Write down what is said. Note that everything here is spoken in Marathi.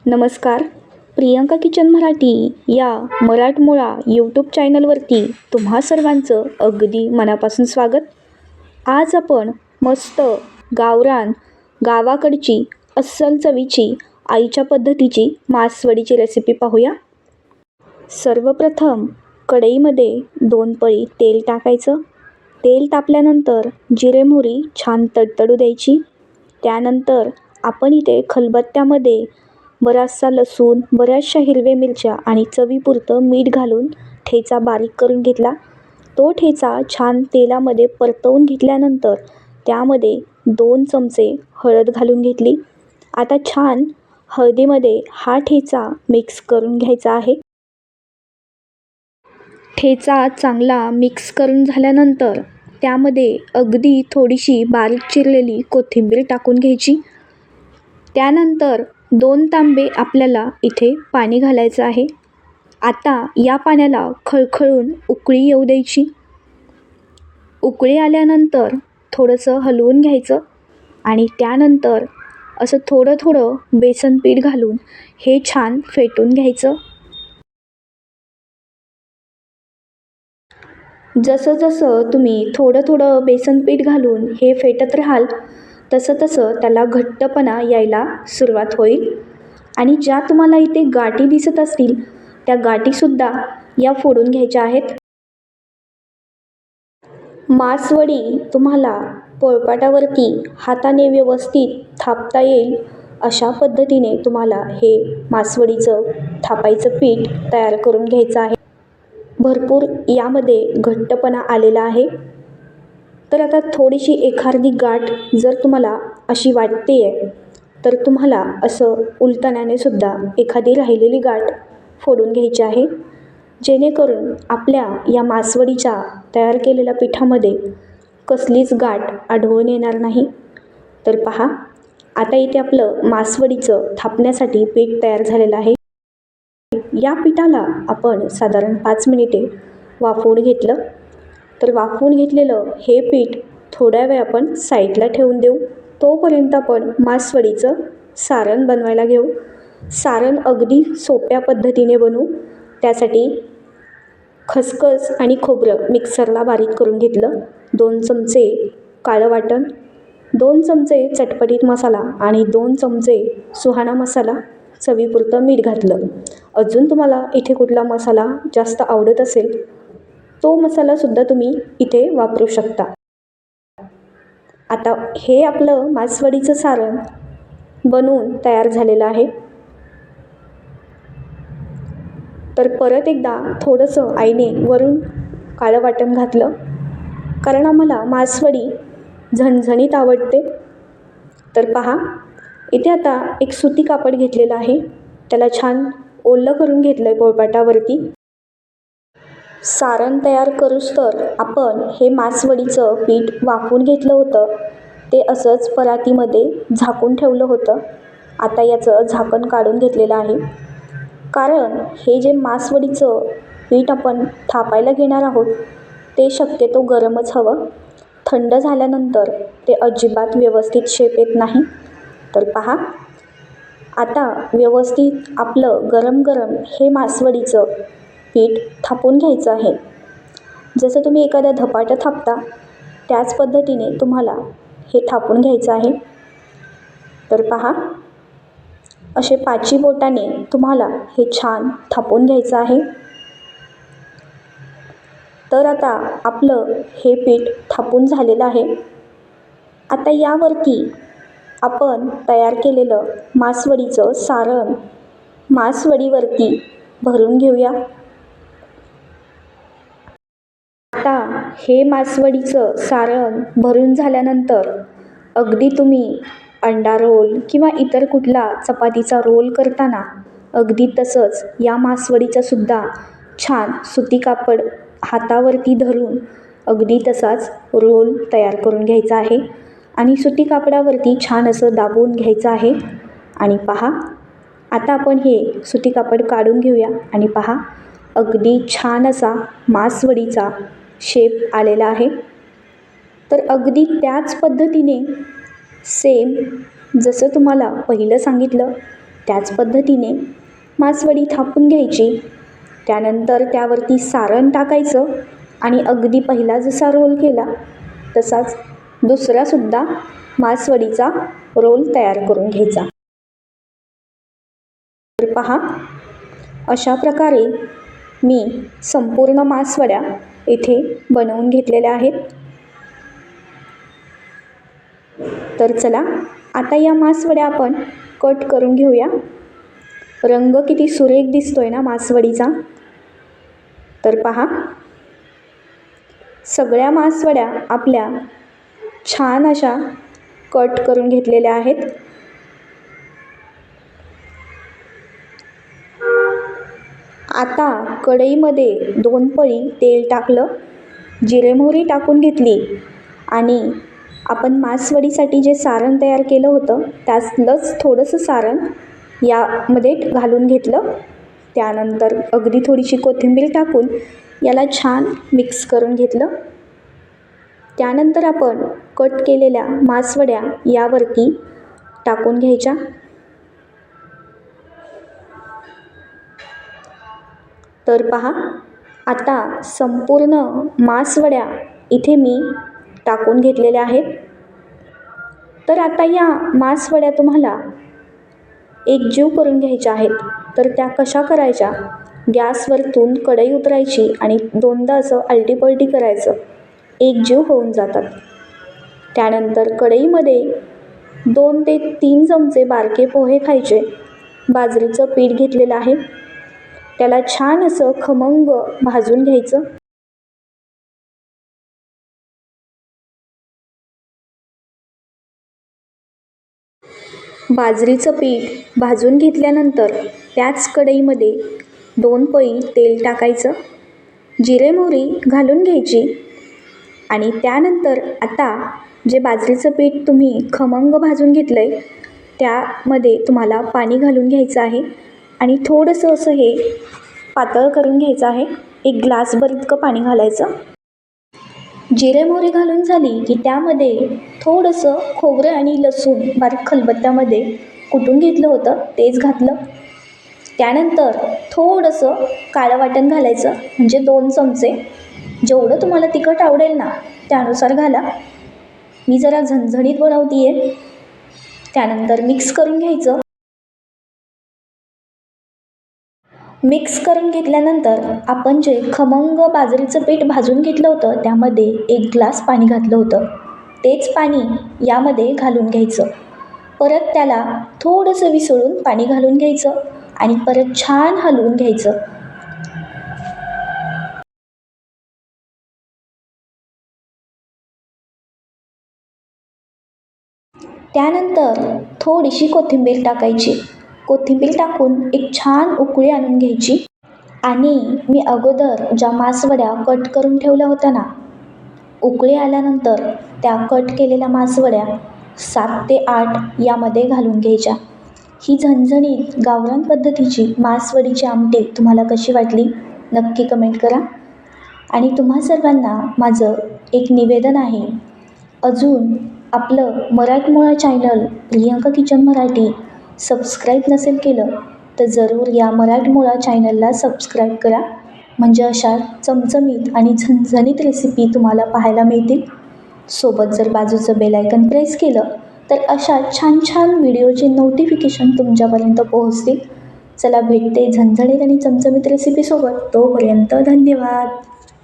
नमस्कार. प्रियंका किचन मराठी या मराठमोळा यूट्यूब चॅनलवरती तुम्हा सर्वांचं अगदी मनापासून स्वागत. आज आपण मस्त गावरान गावाकडची अस्सल चवीची आईच्या पद्धतीची मासवडीची रेसिपी पाहूया. सर्वप्रथम कढईमध्ये 2 पळी तेल टाकायचं. तेल तापल्यानंतर जिरे मोहरी छान तडतडू द्यायची. त्यानंतर आपण इथे खलबत्त्यामध्ये बराचसा लसूण, बऱ्याचशा हिरव्या मिरच्या आणि चवीपुरतं मीठ घालून ठेचा बारीक करून घेतला. तो ठेचा छान तेलामध्ये परतवून घेतल्यानंतर त्यामध्ये 2 चमचे हळद घालून घेतली. आता छान हळदीमध्ये हा ठेचा मिक्स करून घ्यायचा आहे. ठेचा चांगला मिक्स करून झाल्यानंतर त्यामध्ये अगदी थोडीशी बारीक चिरलेली कोथिंबीर टाकून घ्यायची. त्यानंतर 2 तांबे आपल्याला इथे पाणी घालायचं आहे. आता या पाण्याला खळखळून उकळी येऊ द्यायची. उकळी आल्यानंतर थोडंसं हलवून घ्यायचं आणि त्यानंतर असं थोडं थोडं बेसन पीठ घालून हे छान फेटून घ्यायचं. जसं जसं तुम्ही थोडं थोडं बेसन पीठ घालून हे फेटत राहाल तसं तसं त्याला घट्टपणा यायला सुरुवात होईल. आणि ज्या तुम्हाला इथे गाठी दिसत असतील त्या गाठीसुद्धा या फोडून घ्यायच्या आहेत. मासवडी तुम्हाला पोळपाटावरती हाताने व्यवस्थित थापता येईल अशा पद्धतीने तुम्हाला हे मासवडीचं थापायचं पीठ तयार करून घ्यायचं आहे. भरपूर यामध्ये घट्टपणा आलेला आहे. तर आता थोडीशी एखादी गाठ जर तुम्हाला अशी वाटते आहे तर तुम्हाला असं उलटण्याने सुद्धा एखादी राहिलेली गाठ फोडून घ्यायची आहे, जेणेकरून आपल्या या मासवडीच्या तयार केलेल्या पिठामध्ये कसलीच गाठ आढळून येणार नाही. तर पहा, आता इथे आपलं मासवडीचं थापण्यासाठी पीठ तयार झालेलं आहे. या पिठाला आपण साधारण 5 मिनिटे वाफवून घेतलं. तर वाफवून घेतलेलं हे पीठ थोड्या वेळ आपण साईडला ठेवून देऊ. तोपर्यंत आपण मासवडीचं सारण बनवायला घेऊ. सारण अगदी सोप्या पद्धतीने बनवू. त्यासाठी खसखस आणि खोबरं मिक्सरला बारीक करून घेतलं. 2 चमचे काळं वाटण, 2 चमचे चटपटीत मसाला आणि 2 चमचे सुहाणा मसाला, चवीपुरतं मीठ घातलं. अजून तुम्हाला इथे कुठला मसाला जास्त आवडत असेल तो मसालासुद्धा तुम्ही इथे वापरू शकता. आता हे आपलं मासवडीचं सारण बनवून तयार झालेलं आहे. तर परत एकदा थोडंसं आईने वरून काळं वाटण घातलं, कारण आम्हाला मासवडी झणझणीत आवडते. तर पहा, इथे आता एक सुती कापड घेतलेलं आहे. त्याला छान ओलं करून घेतलं आहे पोळपाटावरती. सारण तयार करूस्तर आपण हे मासवडीचं पीठ वाफवून घेतलं होतं ते असंच परातीमध्ये झाकून ठेवलं होतं. आता याचं झाकण काढून घेतलेलं आहे, कारण हे जे मासवडीचं पीठ आपण थापायला घेणार आहोत ते शक्यतो गरमच हवं. थंड झाल्यानंतर ते अजिबात व्यवस्थित शेप येत नाही. तर पहा, आता व्यवस्थित आपलं गरम गरम हे मासवडीचं पीठ थापून घ्यायचं आहे. जसं तुम्ही एखाद्या धपाटं थापता त्याच पद्धतीने तुम्हाला हे थापून घ्यायचं आहे. तर पहा, असे 5 बोटाने तुम्हाला हे छान थापून घ्यायचं आहे. तर आता आपलं हे पीठ थापून झालेलं आहे. आता यावरती आपण तयार केलेलं मासवडीचं सारण मासवडीवरती भरून घेऊया. आता हे मासवडीचं सारण भरून झाल्यानंतर अगदी तुम्ही अंडा रोल किंवा इतर कुठला चपातीचा रोल करताना अगदी तसंच या मासवडीचं सुद्धा छान सुती कापड हातावरती धरून अगदी तसाच रोल तयार करून घ्यायचा आहे आणि सुती कापडावरती छान असं दाबून घ्यायचं आहे. आणि पहा, आता आपण हे सुती कापड काढून घेऊया आणि पहा, अगदी छान असा मासवडीचा शेप आलेला आहे. तर अगदी त्याच पद्धतीने सेम जसं तुम्हाला पहिलं सांगितलं त्याच पद्धतीने मासवडी थापून घ्यायची. त्यानंतर त्यावरती सारण टाकायचं आणि अगदी पहिला जसा रोल केला तसाच दुसरासुद्धा मासवडीचा रोल तयार करून घ्यायचा. तर पहा, अशा प्रकारे मी संपूर्ण मासवड्या इथे बनवून घेतलेल्या आहेत. तर चला आता या मासवड्या आपण कट करून घेऊया. रंग किती सुरेख दिसतोय ना मासवडीचा. तर पहा, सगळ्या मासवड्या आपल्या छान अशा कट करून घेतलेल्या आहेत. आता कढईमध्ये 2 पळी तेल टाकलं, जिरे मोहरी टाकून घेतली आणि आपण मासवडीसाठी जे सारण तयार केलं होतं त्यातलंच थोडंसं सारण यामध्ये घालून घेतलं. त्यानंतर अगदी थोडीशी कोथिंबीर टाकून याला छान मिक्स करून घेतलं. त्यानंतर आपण कट केलेल्या मासवड्या यावरती टाकून घ्यायच्या. तर पहा, आता संपूर्ण मासवड्या इथे मी टाकून घेतलेल्या आहेत. तर आता या मासवड्या तुम्हाला एकजीव करून घ्यायच्या आहेत. तर त्या कशा करायच्या? गॅसवरतून कढई उतरायची आणि 2दा असं आलटीपलटी करायचं, एकजीव होऊन जातात. त्यानंतर कढईमध्ये 2 ते 3 चमचे बारके पोहे खायचे. बाजरीचं पीठ घेतलेलं आहे, त्याला छान असं खमंग भाजून घ्यायचं. बाजरीचं पीठ भाजून घेतल्यानंतर त्याच कढईमध्ये 2 पळी तेल टाकायचं, जिरे मोहरी घालून घ्यायची आणि त्यानंतर आता जे बाजरीचं पीठ तुम्ही खमंग भाजून घेतलं आहे त्यामध्ये तुम्हाला पाणी घालून घ्यायचं आहे आणि थोडंसं असं हे पातळ करून घ्यायचं आहे. 1 ग्लासभर इतकं पाणी घालायचं. जिरे मोहरी घालून झाली की त्यामध्ये थोडंसं खोबरं आणि लसूण बारीक खलबत्त्यामध्ये कुटून घेतलं होतं तेच घातलं. त्यानंतर थोडंसं काळं वाटण घालायचं, म्हणजे 2 चमचे. जेवढं तुम्हाला तिखट आवडेल ना त्यानुसार घाला. मी जरा झणझणीत बनवते आहे. त्यानंतर मिक्स करून घ्यायचं. मिक्स करून घेतल्यानंतर आपण जे खमंग बाजरीचं पीठ भाजून घेतलं होतं त्यामध्ये 1 ग्लास पाणी घातलं होतं, तेच पाणी यामध्ये घालून घ्यायचं. परत त्याला थोडंसं विसळून पाणी घालून घ्यायचं आणि परत छान हलवून घ्यायचं. त्यानंतर थोडीशी कोथिंबीर टाकायची. कोथिंबीर टाकून एक छान उकळी आणून घ्यायची आणि मी अगोदर ज्या मासवड्या कट करून ठेवल्या होत्या ना, उकळी आल्यानंतर त्या कट केलेल्या मासवड्या 7 ते 8 यामध्ये घालून घ्यायच्या. ही झणझणीत गावरान पद्धतीची मासवडीची आमटी तुम्हाला कशी वाटली नक्की कमेंट करा. आणि तुम्हा सर्वांना माझं एक निवेदन आहे, अजून आपलं मराठमोळा channel Priyanka kitchen Marathi subscribe नसेल केलं तर जरूर या मराठमोळा चॅनलला सबस्क्राईब करा, म्हणजे अशा चमचमीत आणि झणझणीत रेसिपी तुम्हाला पाहायला मिळतील. सोबत जर बाजूचं बेल आयकन प्रेस केलं तर अशा छान छान व्हिडिओचे नोटिफिकेशन तुमच्यापर्यंत पोहोचतील. चला भेटते झणझणीत आणि चमचमीत रेसिपीसोबत. तोपर्यंत धन्यवाद.